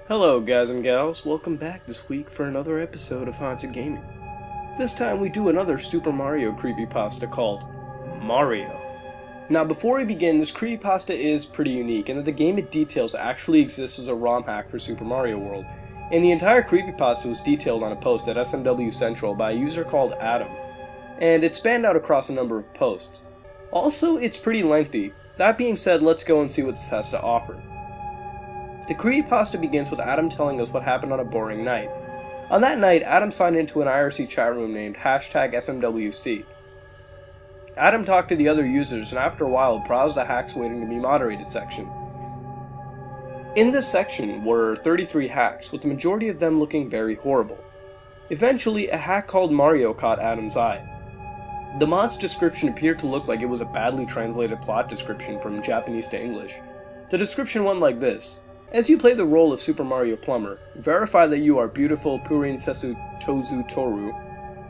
Hello guys and gals, welcome back this week for another episode of Haunted Gaming. This time we do another Super Mario creepypasta called Mario. Now before we begin, this creepypasta is pretty unique in that the game it details actually exists as a ROM hack for Super Mario World, and the entire creepypasta was detailed on a post at SMW Central by a user called Adam, and it spanned out across a number of posts. Also, it's pretty lengthy. That being said, let's go and see what this has to offer. The creepypasta begins with Adam telling us what happened on a boring night. On that night, Adam signed into an IRC chat room named #SMWC. Adam talked to the other users and after a while browsed the hacks waiting to be moderated section. In this section were 33 hacks, with the majority of them looking very horrible. Eventually, a hack called Mario caught Adam's eye. The mod's description appeared to look like it was a badly translated plot description from Japanese to English. The description went like this. As you play the role of Super Mario Plumber, verify that you are beautiful Purin Sesu Tozu Toru.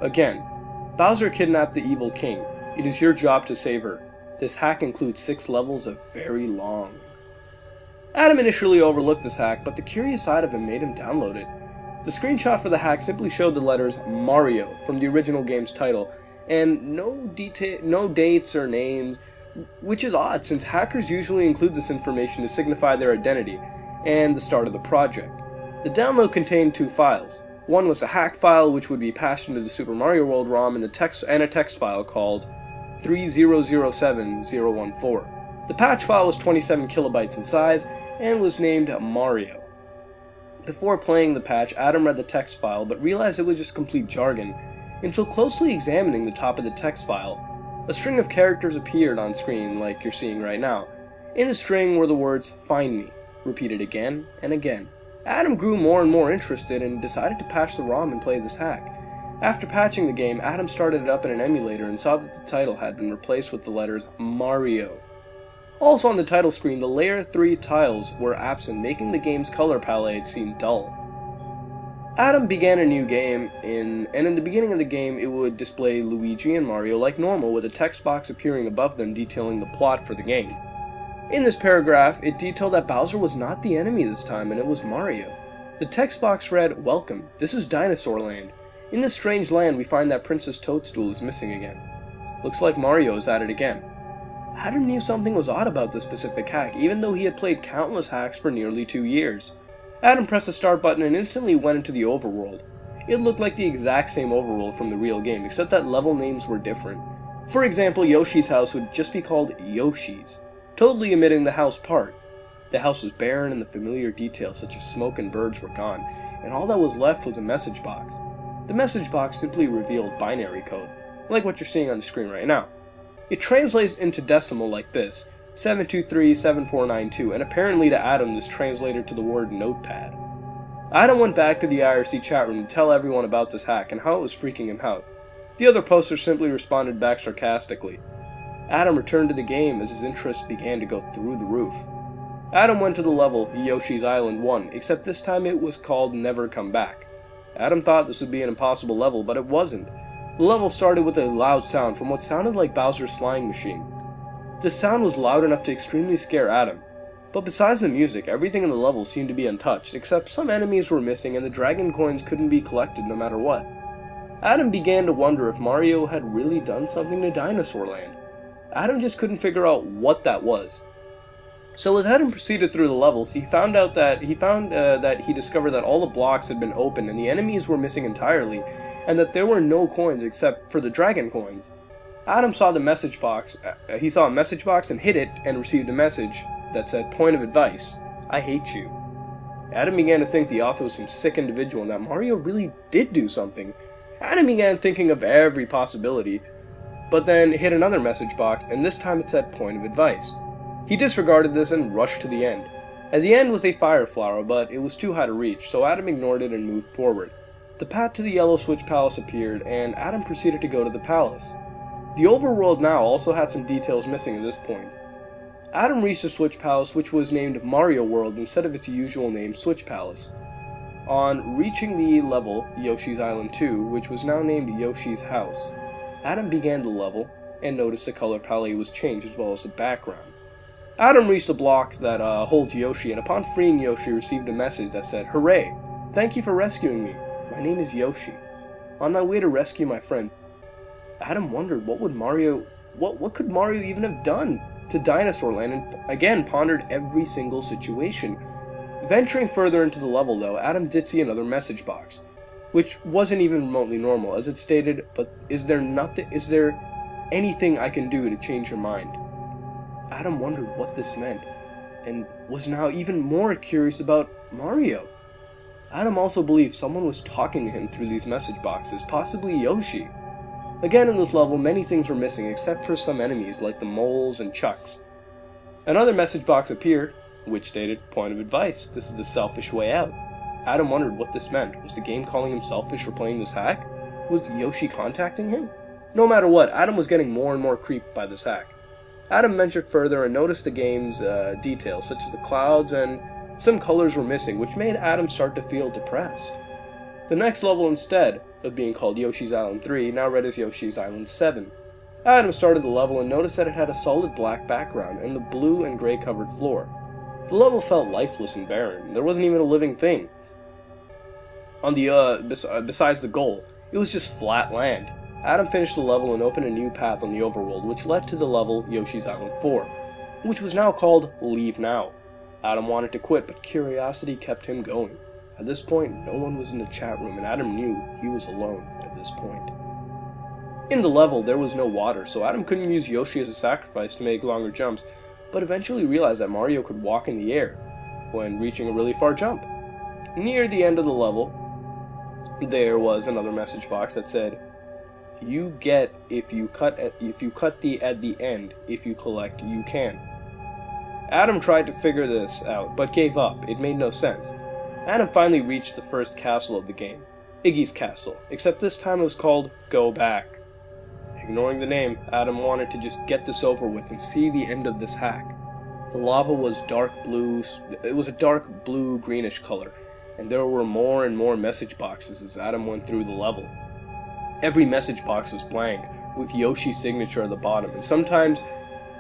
Again, Bowser kidnapped the evil king. It is your job to save her. This hack includes 6 levels of very long. Adam initially overlooked this hack, but the curious side of him made him download it. The screenshot for the hack simply showed the letters Mario from the original game's title, and no dates or names, which is odd since hackers usually include this information to signify their identity and the start of the project. The download contained 2 files. One was a hack file which would be passed into the Super Mario World ROM and a text file called 3007014. The patch file was 27 kilobytes in size and was named Mario. Before playing the patch, Adam read the text file but realized it was just complete jargon until closely examining the top of the text file. A string of characters appeared on screen like you're seeing right now. In the string were the words "Find me," repeated again and again. Adam grew more and more interested and decided to patch the ROM and play this hack. After patching the game, Adam started it up in an emulator and saw that the title had been replaced with the letters Mario. Also on the title screen, the layer 3 tiles were absent, making the game's color palette seem dull. Adam began a new game, and in the beginning of the game it would display Luigi and Mario like normal, with a text box appearing above them detailing the plot for the game. In this paragraph, it detailed that Bowser was not the enemy this time, and it was Mario. The text box read, "Welcome, this is Dinosaur Land. In this strange land we find that Princess Toadstool is missing again. Looks like Mario is at it again." Adam knew something was odd about this specific hack, even though he had played countless hacks for nearly 2 years. Adam pressed the start button and instantly went into the overworld. It looked like the exact same overworld from the real game, except that level names were different. For example, Yoshi's house would just be called Yoshi's, totally omitting the house part. The house was barren and the familiar details such as smoke and birds were gone, and all that was left was a message box. The message box simply revealed binary code, like what you're seeing on the screen right now. It translates into decimal like this, 7237492, and apparently to Adam this translated to the word notepad. Adam went back to the IRC chat room to tell everyone about this hack and how it was freaking him out. The other posters simply responded back sarcastically. Adam returned to the game as his interest began to go through the roof. Adam went to the level Yoshi's Island 1, except this time it was called Never Come Back. Adam thought this would be an impossible level, but it wasn't. The level started with a loud sound from what sounded like Bowser's flying machine. The sound was loud enough to extremely scare Adam, but besides the music, everything in the level seemed to be untouched, except some enemies were missing and the dragon coins couldn't be collected no matter what. Adam began to wonder if Mario had really done something to Dinosaur Land. Adam just couldn't figure out what that was. So as Adam proceeded through the levels, he discovered that all the blocks had been opened and the enemies were missing entirely, and that there were no coins except for the dragon coins. Adam saw the message box. He saw a message box and hit it and received a message that said, "Point of advice, I hate you." Adam began to think the author was some sick individual and that Mario really did do something. Adam began thinking of every possibility, but then hit another message box and this time it said "Point of advice." He disregarded this and rushed to the end. At the end was a fire flower, but it was too high to reach, so Adam ignored it and moved forward. The path to the Yellow Switch Palace appeared, and Adam proceeded to go to the palace. The overworld now also had some details missing at this point. Adam reached the Switch Palace, which was named Mario World instead of its usual name Switch Palace. On reaching the level Yoshi's Island 2, which was now named Yoshi's House, Adam began the level and noticed the color palette was changed as well as the background. Adam reached the block that holds Yoshi, and upon freeing Yoshi, received a message that said, "Hooray! Thank you for rescuing me. My name is Yoshi. On my way to rescue my friend." Adam wondered what could Mario even have done to Dinosaur Land, and again pondered every single situation. Venturing further into the level, though, Adam did see another message box, which wasn't even remotely normal, as it stated, "But is there anything I can do to change your mind?" Adam wondered what this meant, and was now even more curious about Mario. Adam also believed someone was talking to him through these message boxes, possibly Yoshi. Again in this level, many things were missing except for some enemies like the moles and chucks. Another message box appeared, which stated, "Point of advice, this is the selfish way out." Adam wondered what this meant. Was the game calling him selfish for playing this hack? Was Yoshi contacting him? No matter what, Adam was getting more and more creeped by this hack. Adam ventured further and noticed the game's details, such as the clouds and some colors were missing, which made Adam start to feel depressed. The next level, instead of being called Yoshi's Island 3, now read as Yoshi's Island 7. Adam started the level and noticed that it had a solid black background and the blue and gray covered floor. The level felt lifeless and barren. There wasn't even a living thing on the besides the goal. It was just flat land. Adam finished the level and opened a new path on the overworld, which led to the level Yoshi's Island 4, which was now called Leave Now. Adam wanted to quit, but curiosity kept him going. At this point, no one was in the chat room, and Adam knew he was alone at this point. In the level, there was no water, so Adam couldn't use Yoshi as a sacrifice to make longer jumps, but eventually realized that Mario could walk in the air when reaching a really far jump. Near the end of the level, there was another message box that said, "You get if you cut at the end. If you collect, you can." Adam tried to figure this out, but gave up. It made no sense. Adam finally reached the first castle of the game, Iggy's Castle, except this time it was called Go Back. Ignoring the name, Adam wanted to just get this over with and see the end of this hack. The lava was dark blue, it was a dark blue greenish color, and there were more and more message boxes as Adam went through the level. Every message box was blank, with Yoshi's signature at the bottom, and sometimes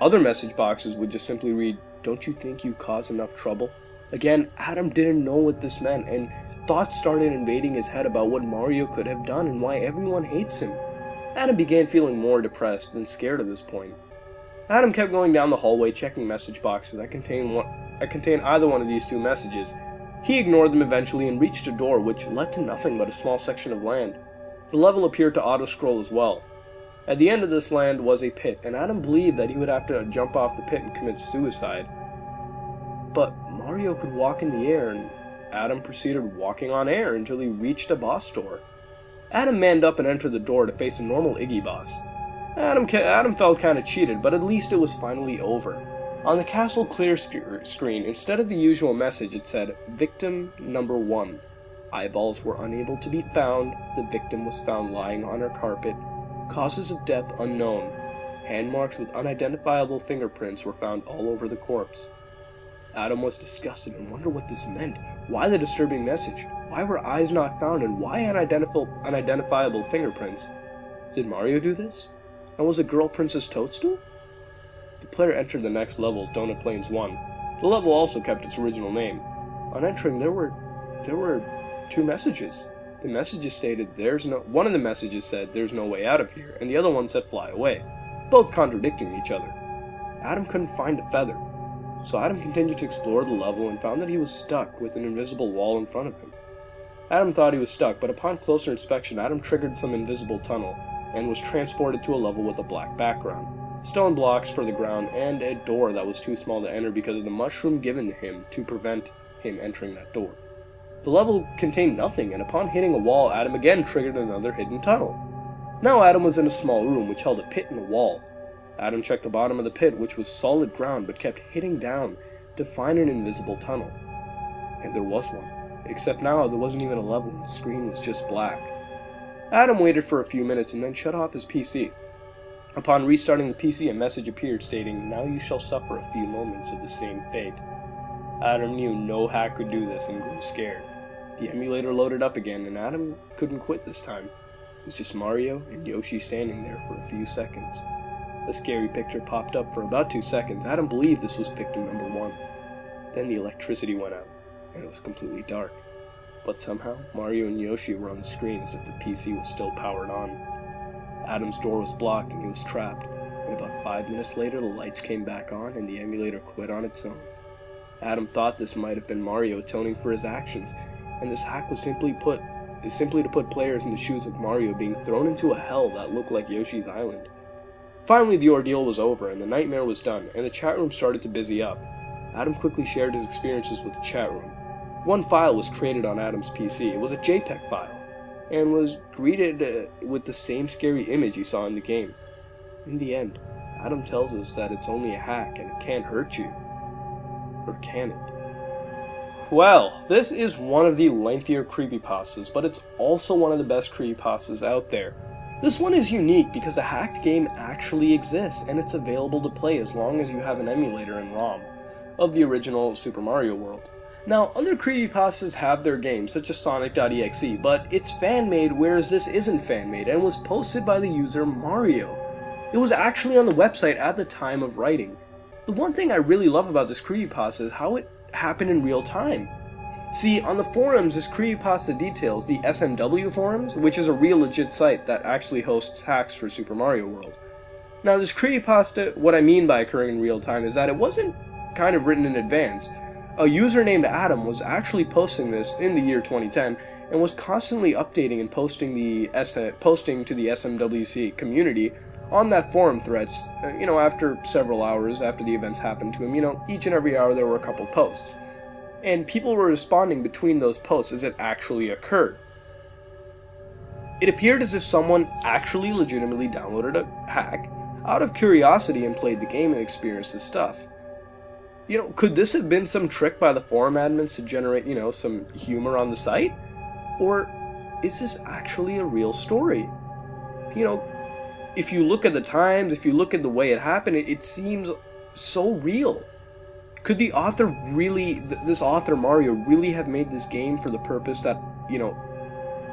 other message boxes would just simply read, "Don't you think you caused enough trouble?" Again, Adam didn't know what this meant, and thoughts started invading his head about what Mario could have done and why everyone hates him. Adam began feeling more depressed and scared at this point. Adam kept going down the hallway, checking message boxes that contained either one of these two messages. He ignored them eventually and reached a door which led to nothing but a small section of land. The level appeared to auto-scroll as well. At the end of this land was a pit, and Adam believed that he would have to jump off the pit and commit suicide. But Mario could walk in the air, and Adam proceeded walking on air until he reached a boss door. Adam manned up and entered the door to face a normal Iggy boss. Adam felt kinda cheated, but at least it was finally over. On the castle clear screen, instead of the usual message, it said, "Victim number 1. Eyeballs were unable to be found. The victim was found lying on her carpet. Causes of death unknown. Hand marks with unidentifiable fingerprints were found all over the corpse." Adam was disgusted and wondered what this meant. Why the disturbing message? Why were eyes not found, and why unidentifiable fingerprints? Did Mario do this? And was the girl Princess Toadstool? The player entered the next level, Donut Plains 1. The level also kept its original name. On entering, there were two messages. The messages stated one of the messages said "There's no way out of here," and the other one said "Fly away," both contradicting each other. Adam couldn't find a feather, so Adam continued to explore the level and found that he was stuck with an invisible wall in front of him. Adam thought he was stuck, but upon closer inspection, Adam triggered some invisible tunnel and was transported to a level with a black background, stone blocks for the ground, and a door that was too small to enter because of the mushroom given to him to prevent him entering that door. The level contained nothing, and upon hitting a wall, Adam again triggered another hidden tunnel. Now Adam was in a small room which held a pit in the wall. Adam checked the bottom of the pit, which was solid ground, but kept hitting down to find an invisible tunnel. And there was one, except now there wasn't even a level, and the screen was just black. Adam waited for a few minutes and then shut off his PC. Upon restarting the PC, a message appeared stating, "Now you shall suffer a few moments of the same fate." Adam knew no hack could do this and grew scared. The emulator loaded up again, and Adam couldn't quit this time. It was just Mario and Yoshi standing there for a few seconds. A scary picture popped up for about 2 seconds. Adam believed this was victim number 1. Then the electricity went out, and it was completely dark. But somehow, Mario and Yoshi were on the screen as if the PC was still powered on. Adam's door was blocked and he was trapped, and about 5 minutes later the lights came back on and the emulator quit on its own. Adam thought this might have been Mario atoning for his actions, and this hack was simply to put players in the shoes of Mario being thrown into a hell that looked like Yoshi's Island. Finally, the ordeal was over and the nightmare was done, and the chat room started to busy up. Adam quickly shared his experiences with the chat room. One file was created on Adam's PC. It was a JPEG file, and was greeted with the same scary image he saw in the game. In the end, Adam tells us that it's only a hack and it can't hurt you. Or can it? Well, this is one of the lengthier creepypastas, but it's also one of the best creepypastas out there. This one is unique because the hacked game actually exists, and it's available to play as long as you have an emulator and ROM of the original Super Mario World. Now, other creepypastas have their games, such as Sonic.exe, but it's fan-made, whereas this isn't fan-made, and was posted by the user Mario. It was actually on the website at the time of writing. The one thing I really love about this creepypasta is how it happened in real time. See, on the forums, this creepypasta details the SMW forums, which is a real legit site that actually hosts hacks for Super Mario World. Now, this creepypasta, what I mean by occurring in real time, is that it wasn't kind of written in advance. A user named Adam was actually posting this in the year 2010, and was constantly updating and posting to the SMWC community on that forum threads, after several hours after the events happened to him. Each and every hour there were a couple posts. And people were responding between those posts as it actually occurred. It appeared as if someone actually legitimately downloaded a hack out of curiosity and played the game and experienced the stuff. Could this have been some trick by the forum admins to generate, some humor on the site? Or is this actually a real story? If you look at the times, if you look at the way it happened, it seems so real. Could the author really, this author Mario, really have made this game for the purpose that,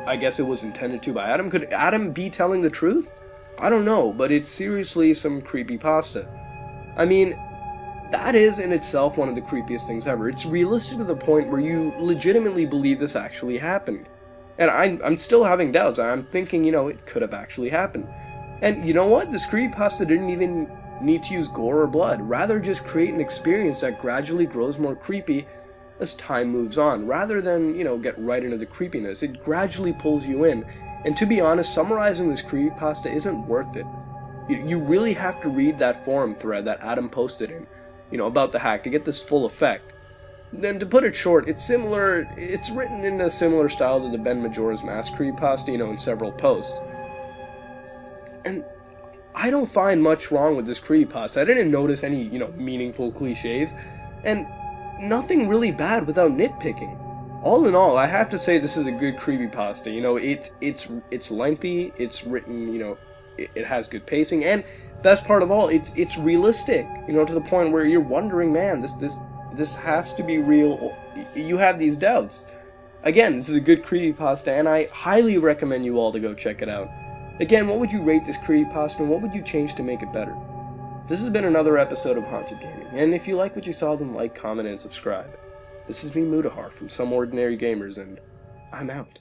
I guess it was intended to by Adam? Could Adam be telling the truth? I don't know, but it's seriously some creepypasta. I mean, that is in itself one of the creepiest things ever. It's realistic to the point where you legitimately believe this actually happened. And I'm still having doubts. I'm thinking, it could have actually happened. And you know what? This creepypasta didn't even need to use gore or blood. Rather, just create an experience that gradually grows more creepy as time moves on. Rather than, get right into the creepiness, it gradually pulls you in. And to be honest, summarizing this creepypasta isn't worth it. You really have to read that forum thread that Adam posted in, about the hack to get this full effect. Then, to put it short, it's written in a similar style to the Ben Majora's Mask creepypasta, in several posts. And I don't find much wrong with this creepypasta. I didn't notice any, meaningful cliches, and nothing really bad without nitpicking. All in all, I have to say this is a good creepypasta. It's lengthy, it's written, it has good pacing, and best part of all, it's realistic, to the point where you're wondering, man, this has to be real. You have these doubts. Again, this is a good creepypasta, and I highly recommend you all to go check it out. Again, what would you rate this creepypasta, and what would you change to make it better? This has been another episode of Haunted Gaming, and if you like what you saw, then like, comment, and subscribe. This is me, Mudahar, from Some Ordinary Gamers, and I'm out.